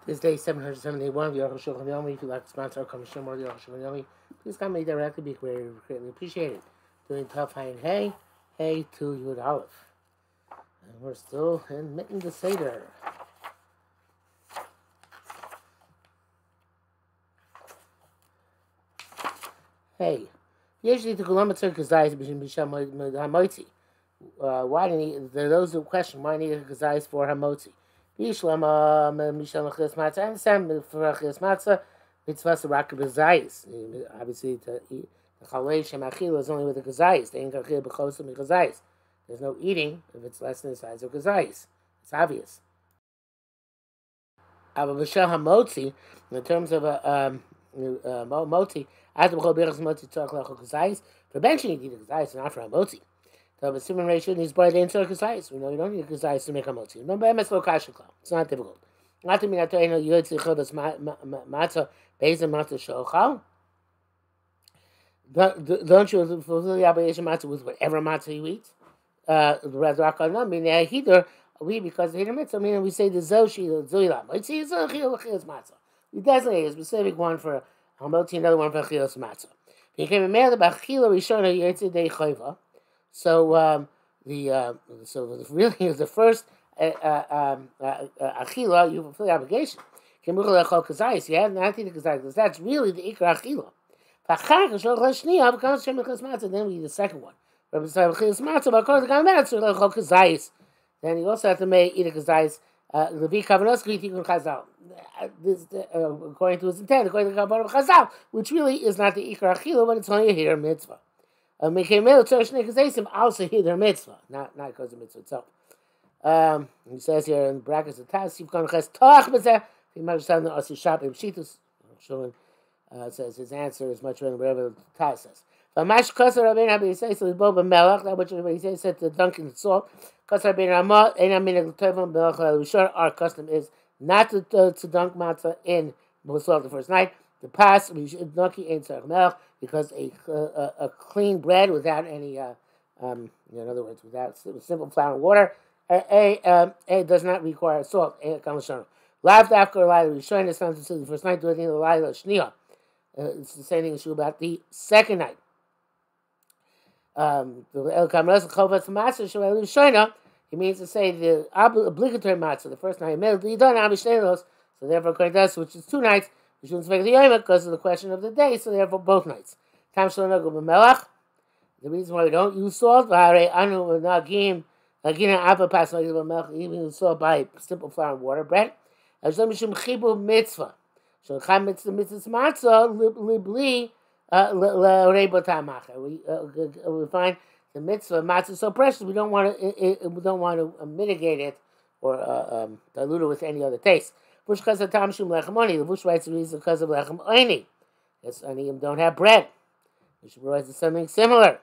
This is day 771 of the Aruch Shulchan Yomi. If you'd like to sponsor our commission or the Aruch Shulchan Yomi, please contact me directly. Be greatly appreciated. Doing tough high and hey to Yud Aleph. And we're still in Mitten the Seder. Hey, usually the Gulamatzer Kazais between Bisham Hamotzi. Why didn't he? There are those who question why need a Kazais for Hamotzi. Bishlam Misham Achilles Matzah. I understand for Achilles Matzah, mitzvah Rak Kazais. Obviously, the Chalei Shem Achil is only with the Kazais. They ain't Achil B'chosim Kazais. There's no eating if it's less than the size of Kazais. It's obvious. But Bisham Hamotzi, in terms of Motzi, after B'chol Birchas Motzi Tzorach Lechol Kazais, for benching you need a Kazais, not for a Motzi. So the Simon ratio needs by the inside Kazais. We know you don't need a Kazais to make a Motzi. No, but MS Lokashikla. It's not difficult. Not to me, I tell you, you had to Chodas Matzah, Bezim Matzah Shochal. Don't you fulfill the obligation matzah with whatever matzah you eat? The Radak no, meaning either we because the mitzvah, meaning we say the Zoshi, the Zoilam. Let's see, it's a Chilas matzah. We designate a specific one for Hamotzi, another one for Chilas matzah. Became a man about Chila Rishona Yetzidei Chayva. So really is the first achila, you fulfill the obligation. You have not eaten kazayis because that's really the ikra achila. Then we eat the second one. Then you also have to eat a kazayis. According to his intent, according to the Kabbalah of Chazal, which really is not the ikra achila, but it's only a hitter mitzvah. Also hear their mitzvah, not because of mitzvah itself. He says here in brackets, the Tas Yivkon Ches Toach B'zeh. He might have the Asi Shap Pshitus. Shulman says his answer is much better than whatever the Tas says. V'mash Kosar Rabbeinu Rabbi Yisrael so it's Bo B'melach. That which Rabbi Yisrael said to dunk in the salt. Kosar Rabbeinu Ramah Einam Minag L'Tovim B'melach L'Rishon. Our custom is not to dunk matzah in salt the first night. The pass we should dunk in tzarich melech because a clean bread without any in other words without simple flour and water does not require salt. Lav after Laila Rishon is not the first night. Do anything the Laila Shniya. It's the same thing issue about the second night. The El Kamras Chovas Matzah Shmuel Rishona. He means to say the obligatory matzah the first night. You don't have so therefore according to us, which is 2 nights. We shouldn't make the yom because of the question of the day, so therefore both nights. The reason why we don't use salt, even salt by simple flour and water bread. We find the mitzvah matzah so precious we don't want to mitigate it or dilute it with any other taste. Bush because of Tam Shum Lechem Oni. The Bush writes the reason because of Lechem Oni. Yes, Oniyim don't have bread. We should realize it's something similar.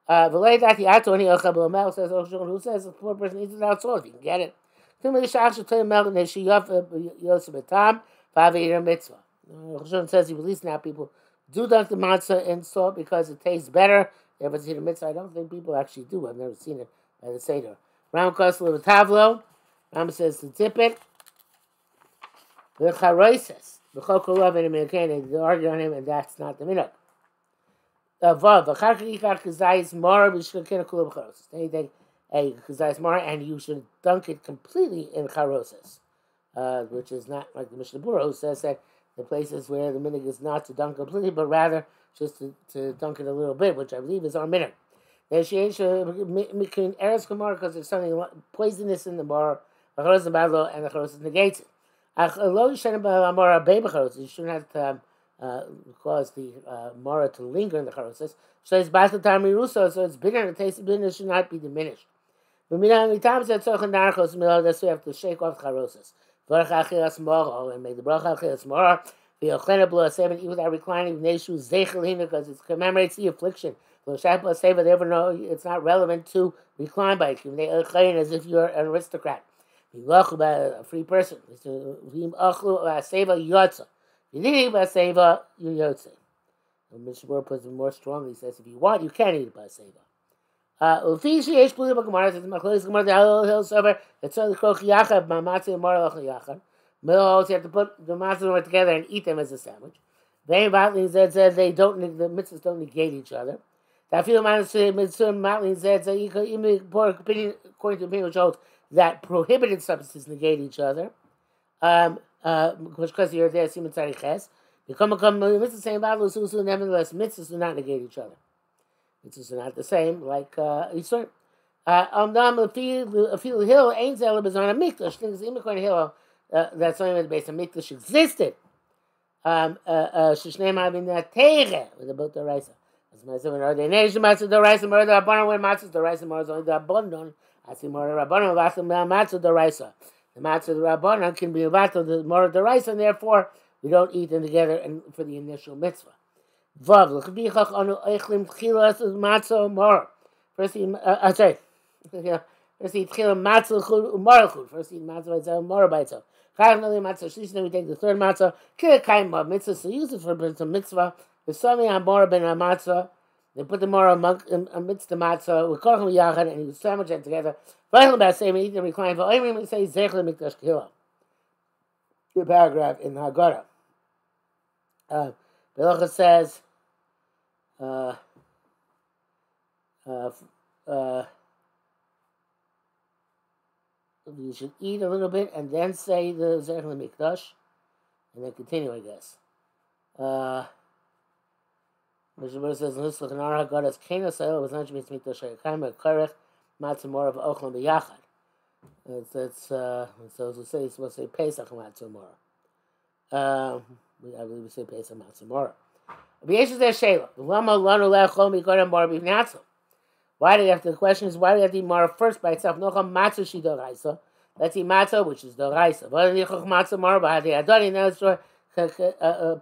V'lei dati ato Oni Ocha B'Lamel says who says the poor person eats without salt. You can get it. Timothy Shach should tell him Melch Neshiyaf Yosef Betam V'Avir Mitzvah. Roshon says he released now people do dunk the matzah in salt because it tastes better. You ever seen a mitzvah? I don't think people actually do. I've never seen it by the Seder. Ram Kosler Tavlo. Ram says to dip it. The charoises, the chokolov and the they argue on him, and that's not the minhag. Vav, the chakikar kazayis mara b'shkakena kula b'charosis. Then you take a kazayis mara and you should dunk it completely in charosis, which is not like the Mishnah Berurah who says that the places where the minhag is not to dunk completely, but rather just to dunk it a little bit, which I believe is our minhag. There's between eretz kamar because there's something poisonous in the mara, the charosis badlo, and the charosis negates it. You shouldn't have cause the mara to linger in the charosis. So it's basta time ruso, so it's bitter. The taste of bitterness should not be diminished. That's why we have to shake off charosis. And make the bracha achilas mara. Eat without reclining because it commemorates the affliction. They never know it's not relevant to recline by it. As if you're an aristocrat. A free person. You didn't eat baseva, you yotze. The Mishnah Berurah puts it more strongly. He says, if you want, you can eat baseva. Mills, you have to put the matzah together and eat them as a sandwich. Vein Matlin said they don't, the mitzvahs don't negate each other. That feel Matlin said you could even according to opinion which holds that prohibited substances negate each other. Because you're there, Simon Tzariches. Become mitzvahs same battle, nevertheless mitzvahs do not negate each other. Mitzvahs are not the same, like Yisrael. A field hill ain't zelab is on a mikdash. Things in the hill that's only the base of mikdash existed. Shishneim having that teire with about the raisa. As my seven are the nation matzah the raisa more the rabbanon when matzah the raisa more only the rabbanon. I see more rabbanon vasim matzah the raisa. The matzah the rabbanon can be vato the more the raisa, and therefore we don't eat them together and for the initial mitzvah. Vav l'chbichach anu eichlim tchilas matzah more. First, sorry. First eat tchila matzah chud umarachud. First eat matzah by itself, mora by itself. Chayav nali matzah shlish. Then we take the third matzah. Kila kaima mitzvah. So use it for some mitzvah. There's something on mora ben a matzah. They put the mora amidst the matzah. We call them yachad and you sandwich them together. Vaychel about saying we eat them recline for oimrim. We say zech lemikdash kila. The paragraph in Haggadah. Belacha says. You should eat a little bit and then say the Zerach Mikdash, and then continue, I guess. Mishnah says, "Nusach Nara Haggadah Kena Sa'il was not Shmitz Mikdash Hayakayim Karech Matzah Mora of Ochlam B'Yachad." So we say it's supposed to say Pesach Matzah Mora. I believe we say Pesach Matzah Mora. B'Yeshu Zeh Sheila. Lama Lanu Le'Achol Mikodem Mora B'Vnatzel. Why do you have to? The question is, why do you have to eat mara first by itself? Nocham matzah she doraisa. Let's eat matzah, which is doraisa. But nichach matzah mara b'hadi adoni. Now let's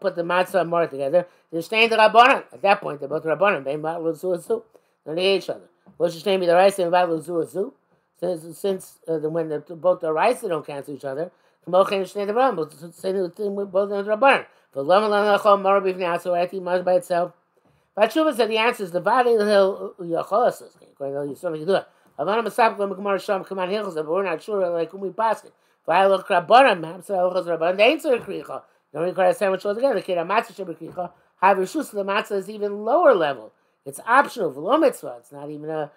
put the matzah and mara together. They're staying the rabbanon. At that point, they're both rabbanon. They battle zu azu. Then they hate each other. What's your name? The raisa and battle zu azu. Since when both the raisa don't cancel each other, kamochem shnei the rabbanon. But say the thing with both of the rabbanon. But lama lachol mara b'vnei so I have to eat mara by itself. But Shuvah said the answer is the Vadi Hill Yacholas. You certainly can do it. Havana Masap Gemara Sham Kaman Hilchos, but we're not sure like whom we pass it. Vayalok Rabbanim, Hamsa Hilchos Rabbanim, they ain't so kricha. Don't require a sandwich altogether. The kid a matzah should be kricha. Have Rishus, the matzah is even lower level. It's optional, v'lo mitzvah. It's not even a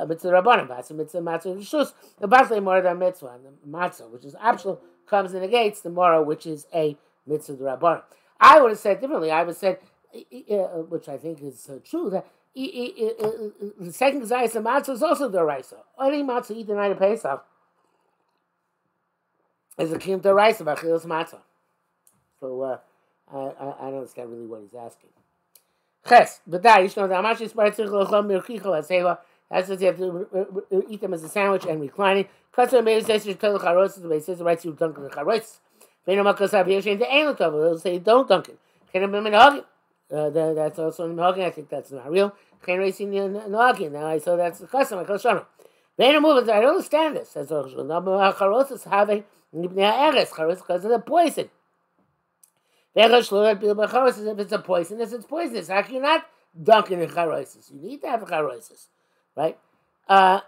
mitzvah Rabbanim. It's a mitzvah matzah Rishus. The Batlei more than mitzvah. And the matzah, which is optional, comes and negates the mora, which is a mitzvah Rabbanim. I would have said differently. I would have said, which I think is true, that the second Zayas of Matzah is also the Raisa. Any Matzah eat the night of Pesach is a Kim the Raisa of Achilas Matzah. So I don't understand really what he's asking. Ches, but that you know the Amash is part of the that's what you have to eat them as a sandwich and reclining. Customer maybe says you tell the charosis, the way says the right to dunk the charosis. They know Makasab Yoshin, the anal cover, they'll say don't dunk it. Can have been in Hagi. That's also in Hagi. I think that's not real. Can't racing in Hagi. Now I saw that's the custom. I call Shana. They don't move it. I don't understand this. Says Orchel. Now, Charosis have a Eres Charosis because of the poison. If it's a poisonous, it's poisonous. How can you not dunk in Charosis? You need to have Charosis, right? Argue.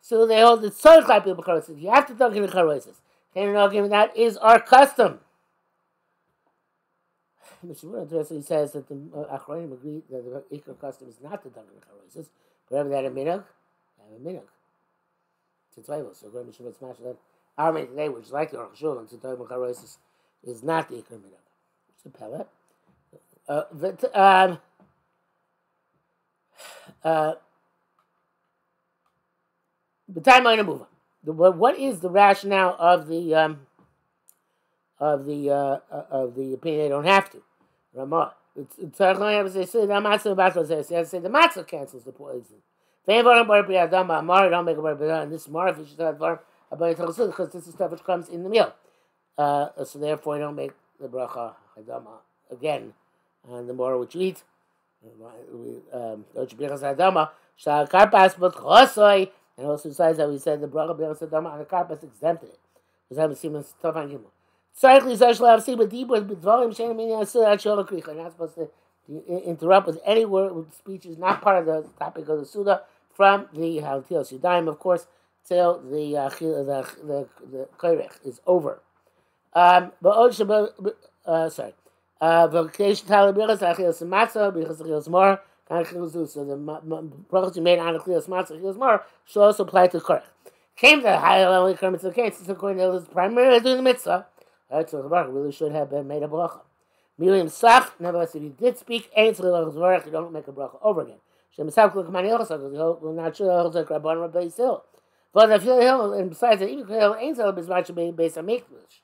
So they hold the soil clap people Charosis. You have to dunk in the Charosis. That is our custom. He says that the Achronim agree that the Ikar custom is not to dunk in the Charosis. Wherever they have a minhag, they have a minhag. It's a table. So going to Shabbat Smash that our minhag today, which is like the Aruch Shul and Tzitayim Charosis, is not the Ikar minhag. It's a pellet. The time I'm going to move on. What is the rationale of the opinion they don't have to? Ramah. It's the matzah cancels the poison. Don't make a bar and this mar if you should have bar because this is stuff which comes in the meal. So therefore, you don't make the bracha hadama again on the mar which you eat. And also besides that, we said the bracha b'yam sadama on the carpet exempted it. Because I haven't seen stuff on Gimel. Certainly, Zashla have seen, but deep with volume shame meaning still at Shola Kricha. You're not supposed to interrupt with any word. Speech is not part of the topic of the Suda from the Haltios Yudayim, of course. till the koirech is over. Sorry. Vocation talabiras achilas matzah because achilas more. So the brachas you made on achilas matzah achilas more should also apply to koirech. Came to the higher level of the case. It's according to the primarily doing the mitzvah. Right, so the baruch really should have been made a bracha. Milim sach. Nevertheless, if you did speak, ain't the baruch, you don't make a bracha over again. Shem sach l'kamani also because we're not sure also like Rabban Rabbi Yisrael. But if you're hill, and besides that, even hill ain't so bizarre based on mikdash.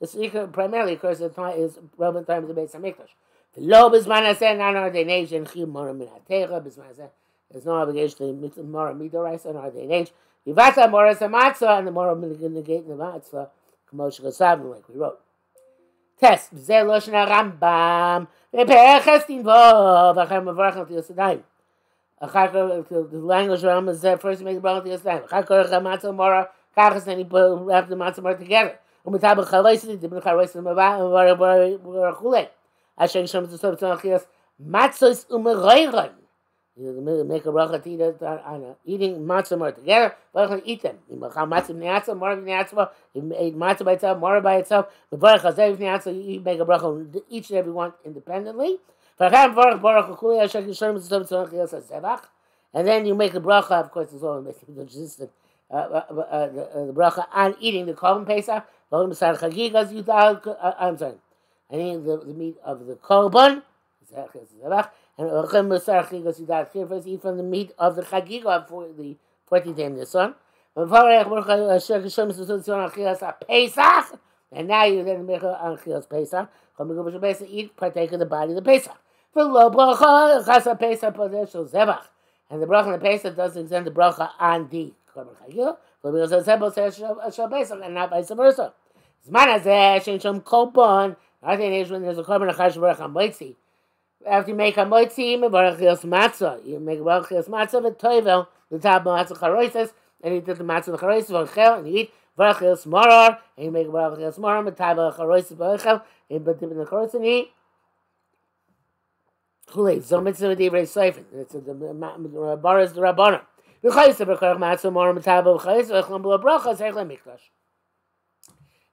The secret primarily occurs at the time is relevant times of based on mikdash. The low bisman aseh non ordination chiyuv mora min hateira bisman aseh. There's no obligation to mora midoraisa and ordination. Yivata mora samatzah and the mora negate the matzah. Commotion gosav like we wrote. Test b'zeh loshen Rambam v'perches tinvov achem mavarchel tiyosadaim. The language Rambam is that first you make the bracha tiyosadaim. Achar korach matzah mora kachas and you wrap the matzah mora together. U'mitabel chaloisid dibin chaloisid mavachulei. Asher yishom tzov tzonachiyas matzos u'meroiron. You make a bracha to eat on eating matzah more together. Bracha eat them. You make matzah b'neatzah, more b'neatzah. You ate matzah by itself, more by itself. The bracha zev b'neatzah. You make a bracha each and every one independently. And then you make the bracha. Of course, it's all the bracha on eating the korban pesach. I'm sorry. I mean the meat of the korban. And first eat from the meat of the chagiga for the 14th day of the sun. And now you then make an achilas pesach. Eat, partake of the body of the pesach. And the bracha on the pesach doesn't extend the bracha on the korban chagiga, and not vice versa. Zman hazeh shein shom korban. I think when there's a korban achash baruch hamoitzi. After you make a moitzi, you make a bracha matzah, but toivel the top of matzah charoises, and you did the matzah charoises v'chel, and you eat bracha morar, and you make a bracha morar, but top of charoises v'chel, and you put the charoises and eat. Chulei so mitzvah divrei seifin. It's the baras the rabbana. V'chayis the bracha matzah morar, but top of charoises v'chel below bracha zeichel mikdash.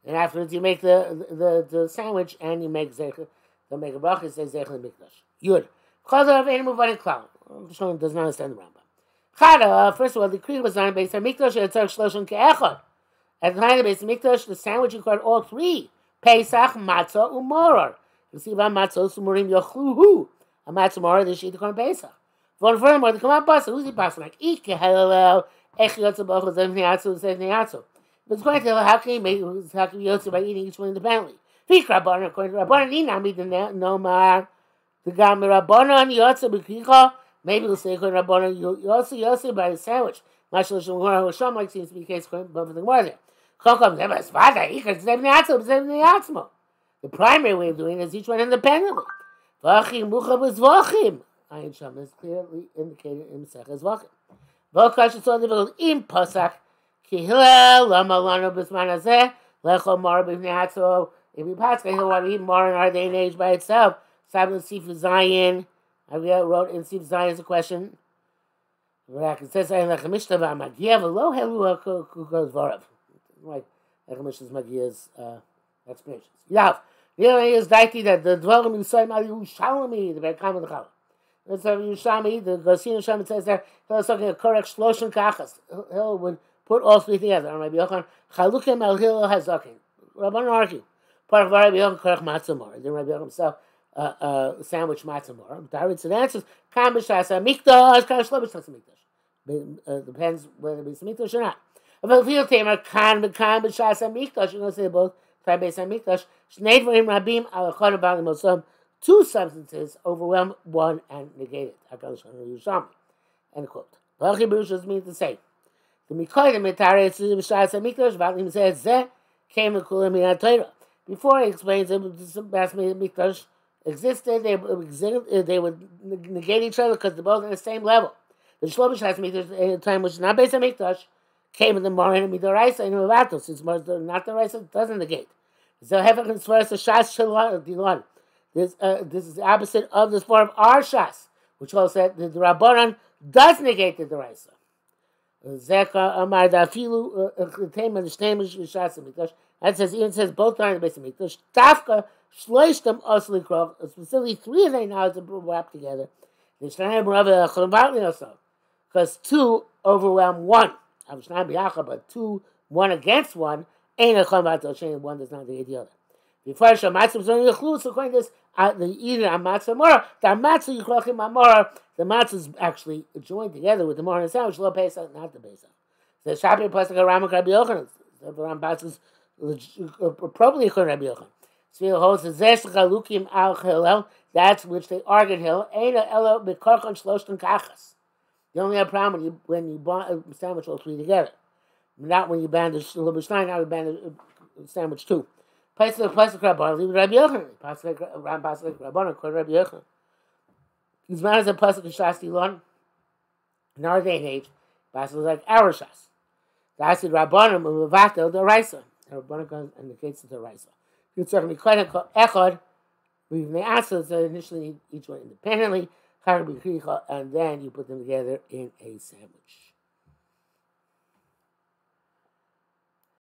And afterwards you make the sandwich, and you make zeichel. They'll make a bracha, says Zeichel Mikdash. Yud. Chada of any move on a cloud. Shlomo does not understand the Rambam. Chada, first of all, the creed was not based on Mikdash, and it's Shloshon Ke'echad. At the time of the base of Mikdash, the sandwich required all three. Pesach, Matzah, Umorar. You see, about Matzah, Sumurim, Yochluhu. A Matzah Morar, they should eat the Korban Pesach. Von furthermore, they come out Basa. Who's the Basa? Like, Ike, Halal, Echiyotza, Bochel, Zevniatzu, Zevniatzu. But it's going to tell how can you make Yotza by eating each one independently. Rabbanon, according to Rabbanon, Ninami the Nomar, the Gam Rabbanon, Yotze B'Kicha, maybe we'll say according to Rabbanon, Yotze by the sandwich. Mashal Shemor Hasham, like seems to be the case, but for the more there. Chokam, Zebas Vada, Ikas, Zebniatzo, Zebniatzmo. The primary way of doing it is each one independently. Vachim, Mucha, Vachim. Ayin Sham is clearly indicated in Mesechus Vachim. Vokash, so the Im Pasak, Ki Hillel, Lama Lano, Bisman Azeh, Lecho Mar, B'Vniatzo. If you pass, he'll want to eat more in our day and age by itself. Sabbath Sif Zion. I wrote in Sif Zion as a question. It says, I like a Mishnah about Magiev, a low helu kukos vorav. Like a Mishnah's Magier's explanations. Yav. The other is daiti that the Dvarim Yisrael Mali Yerushalmi, the very common Challah. It's a Yerushalmi, the Gosin Yerushalmi says there, he'll talking a correct Shloshon Kachas. He would put all three together. Rabbi Yochanan, Chalukim al Hillel Hazakin. Rabbanan argue. Part of Rabbi Yochanan Korach Matzah Morar. Then Rabbi Yochanan himself sandwich Matzah Morar. David said answers. Kam b'shas mikdash, kam shlo b'shas mikdash. Depends whether it's mikdash or not. If a field tamer kan b'shas mikdash, you're going to say both. Try based on mikdash. Shnei dvarim rabim al echad b'al mosam. Two substances overwhelm one and negate it. Hakadosh Yerushalmi. End quote. B'achi b'rushos means the same. The mikoyim mitare tzuzim b'shas mikdash. V'alim says zeh came to kulam min Torah. Before he explains that the Bas Mikdash existed, they would negate each other because they're both on the same level. The Shlomo Shas Mikdash, at a time which is not based on Mikdash, came in the Moran and Midoraisa and Mivatos. Since not the Raisa, it doesn't negate. So Hefech and Svaras, the Shas Dilon. This is the opposite of the form of our Shas, which also said that the Rabbanan does negate the Raisa. Zeka Amar Dafilu Tema the Shtemish Vishas Mikdash. That says even says both are in the base of Mikdash. Tafka Shloishtem Osli Krov. Specifically, three of them now to wrap together. The Shnayim Rava Cholavatli also, because two overwhelm one. Avshnayim Biyacha, but two, one against one. Ain't a Cholavatli Shane. One does not negate the other. Before Shamatzim Zon Yechlus, according to this, the either Amatzah Mora, the Amatzah Yichlachim Amora. The matzah is actually joined together with the morning sandwich, lo Pesach, not the Pesach. The Shabbat Pesach Ramak Rabbi Yochanan. The Rambam is probably Rabbi Yochanan. Svil holds the Zesh Chalukim Al Hillel. That's which they argue Hillel. Eina Elo Bekarchon Shloshton Kachas. You only have a problem when you sandwich all three together. Not when you bandage the Lubishnain, not when you bandage sandwich two. Pesach Rabban, leave Rabbi Yochanan. Pesach Rabban, according to Rabbi Yochanan. These matters of Pasuk and Shasti Lon, in our day and age, Pasuk was like our Shas. The Asid Rabbanim of Mavato, the Raisa. The Rabbanim comes and negates the Raisa. You certainly quite Echad, we've the answer, so initially each one independently, and then you put them together in a sandwich.